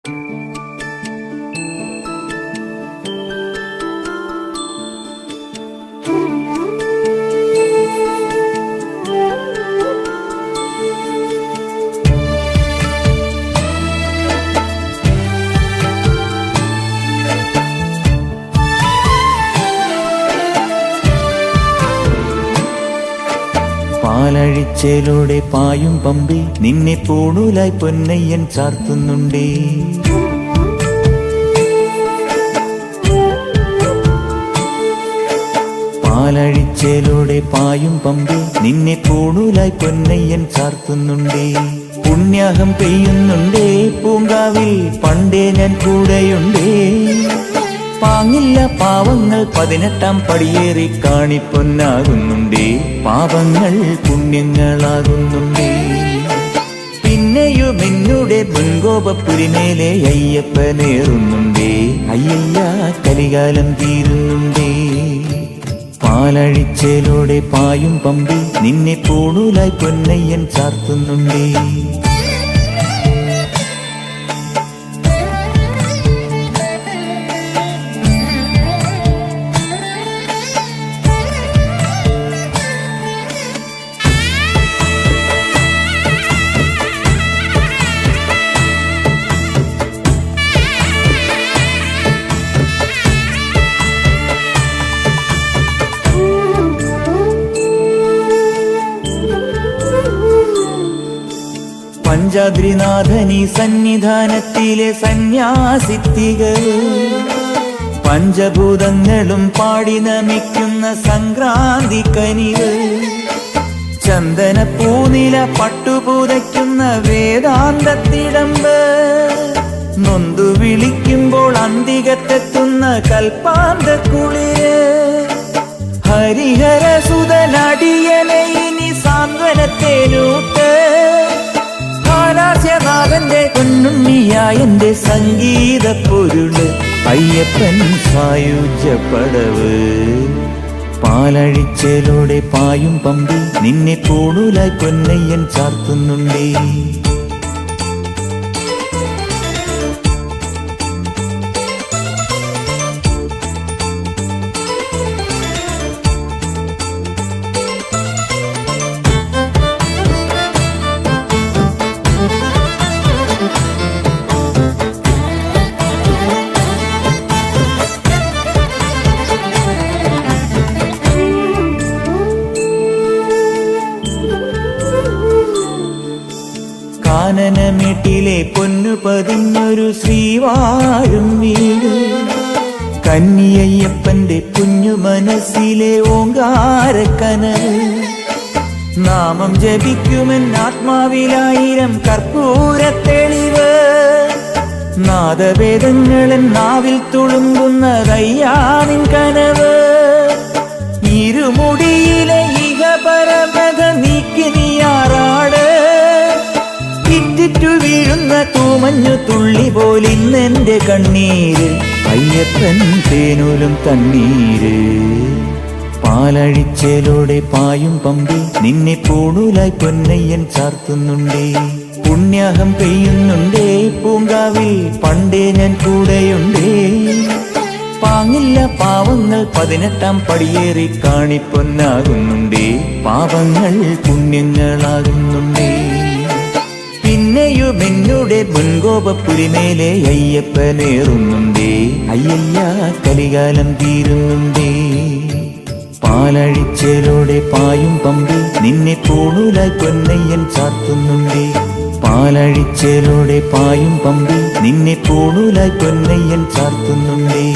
പാലഴിച്ചേലോടെ പായും പമ്പി നിന്നെ പൂണൂലായി പൊന്നയ്യൻ ചാർത്തുന്നുണ്ടേ. പാലഴിച്ചേലോടെ പായും പമ്പി നിന്നെ പൂണൂലായി പൊന്നയ്യൻ ചാർത്തുന്നുണ്ടേ. പുണ്യാഹം പെയ്യുന്നുണ്ടേ പൂങ്കാവിൽ പണ്ടേ ഞാൻ കൂടെയുണ്ടേ. പാങ്ങില്ല പാവങ്ങൾ 18-ാം പടിയേറി കാണിപ്പൊന്നാകുന്നുണ്ടേ. പാപങ്ങൾ പുണ്യങ്ങളാകുന്നുണ്ടേ. പിന്നെയും എന്നുടെ മുൻകോപപ്പുരിമേലെ അയ്യപ്പനേറുന്നുണ്ടേ. അയ്യയ്യ കലികാലം തീരുന്നുണ്ടേ. പാലഴിച്ചേലോടെ പായും പമ്പി നിന്നെ പൂണൂലായി പൊന്നയ്യൻ ചാർത്തുന്നുണ്ടേ. പഞ്ചാദ്രിനാഥനീ സന്നിധാനത്തിലെ സന്യാസിത്തികൾ പഞ്ചഭൂതങ്ങളും പാടി നമിക്കുന്ന സംക്രാന്തി കനിവ്. ചന്ദനപ്പൂനില പട്ടുപൂതയ്ക്കുന്ന വേദാന്തത്തിടമ്പ്. നൊന്തു വിളിക്കുമ്പോൾ അന്തികത്തെത്തുന്ന കൽപ്പാന്തക്കുളിര്. ഹരിഹരസുതനടിയനെ ഇനി സാന്ത്വനത്തേനൂട്ട്. ാഥന്റെ പൊന്നുണ്ണിയായന്റെ സംഗീത പൊരുള് അയ്യപ്പൻ സായുജ്യപ്പടവ്. പാലഴിച്ചേലോടെ പായും പമ്പി നിന്നെ പൂണൂലായി പൊന്നയ്യൻ ചാർത്തുന്നുണ്ടേ. കാനനമേട്ടിലെ പൊന്നു പതിഞ്ഞൊരു ശ്രീവാഴും വീട്. കന്നിയയ്യപ്പന്റെ കുഞ്ഞു മനസ്സിലെ ഓങ്കാരക്കനവ്. നാമം ജപിക്കുമെൻ ആത്മാവിലായിരം കർപ്പൂരത്തെളിവ്. നാദവേദങ്ങളൻ നാവിൽ തുളുമ്പുന്നതയ്യാനിൻ കനവ്. ഇരുമുടിയിലെ ഇഹപരമത നീക്കി നീയാറാട്. ഇറ്റിറ്റു വീഴുന്ന തൂമഞ്ഞു തുള്ളി പോലിന്നെന്റെ കണ്ണീര്. അയ്യപ്പൻ തേനൂലും തണ്ണീര്. പാലഴിച്ചേലോടെ പായും പമ്പി നിന്നെ പൂണൂലായി പൊന്നയ്യൻ ചാർത്തുന്നുണ്ടേ. പുണ്യാഹം പെയ്യുന്നുണ്ടേ പൂങ്കാവിൽ പണ്ടേ ഞാൻ കൂടെയുണ്ടേ. പാങ്ങില്ല പാവങ്ങൾ 18-ാം പടിയേറി കാണിപ്പൊന്നാകുന്നുണ്ടേ. പാപങ്ങൾ പുണ്യങ്ങളാകുന്നുണ്ടേ. പിന്നെയും എന്നുടെ മുൻകോപപ്പുരിമേലെ അയ്യപ്പനേറുന്നുണ്ടേ. അയ്യയ്യ കലികാലം തീരുന്നുണ്ടേ. പാലഴിച്ചേലോടെ പായും പമ്പി നിന്നെ പൂണൂലായി പൊന്നയ്യൻ ചാർത്തുന്നുണ്ടേ. പാലഴിച്ചേലോടെ പായും പമ്പി നിന്നെ പൂണൂലായി പൊന്നയ്യൻ ചാർത്തുന്നുണ്ടേ.